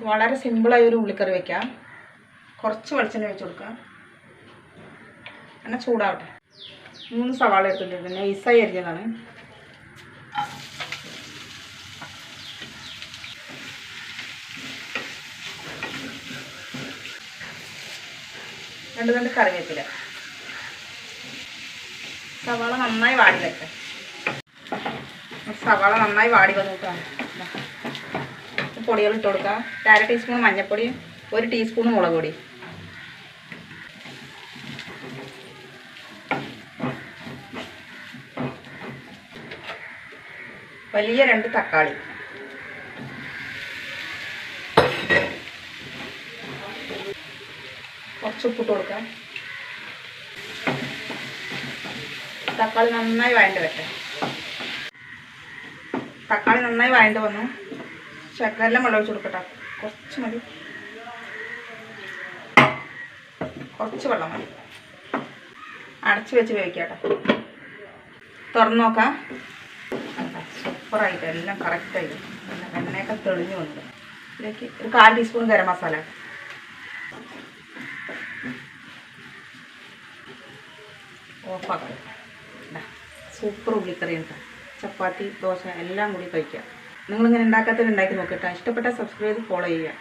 വളരെ സിമ്പിളായ ഒരു ഉള്ളിക്കറി വയ്ക്കാം. കുറച്ച് വെളിച്ചെണ്ണ ഒഴിച്ച് കൊടുക്കാം. എന്നാൽ ചൂടാവട്ടെ. 3 സവാള എടുത്തിട്ടുണ്ട്. നൈസായി അരിഞ്ഞതാണ്. രണ്ട് കറിവേപ്പില. സവാള നന്നായി വാടി വെക്കാം. സവാള നന്നായി വാടി വന്നിട്ടാണ് പൊടികൾ ഇട്ട് കൊടുക്കുക. 1/2 ടീസ്പൂൺ മഞ്ഞൾപ്പൊടി, 1 ടീസ്പൂൺ മുളക് പൊടി, വലിയ 2 തക്കാളി, കുറച്ച് ഉപ്പിട്ട് കൊടുക്കാം. തക്കാളി നന്നായി വഴണ്ട് വെട്ടെ. തക്കാളി നന്നായി വഴണ്ട് വന്നു. ശർക്കരയെല്ലാം വെള്ളം ഒഴിച്ച് കൊടുക്കട്ടെ. കുറച്ച് മതി, കുറച്ച് വെള്ളം മതി. അടച്ച് വെച്ച് വേവിക്കട്ടെ. തുറന്ന് നോക്കാം. സൂപ്പറായിട്ട് എല്ലാം കറക്റ്റായിട്ട് എണ്ണയൊക്കെ തെളിഞ്ഞു വന്നത്. ഇതിലേക്ക് ഒരു 1/4 ടീസ്പൂൺ ഗരം മസാല, ഓഫാക്കാം. സൂപ്പർ ഉള്ളിക്കറി ഉണ്ട്. ചപ്പാത്തി, ദോശ എല്ലാം കൂടി കഴിക്കാം. നിങ്ങളിങ്ങനെ ഉണ്ടാക്കാത്തത് ഉണ്ടാക്കി നോക്കട്ടെ. ഇഷ്ടപ്പെട്ടാൽ സബ്സ്ക്രൈബ് ചെയ്ത് ഫോളോ ചെയ്യുക.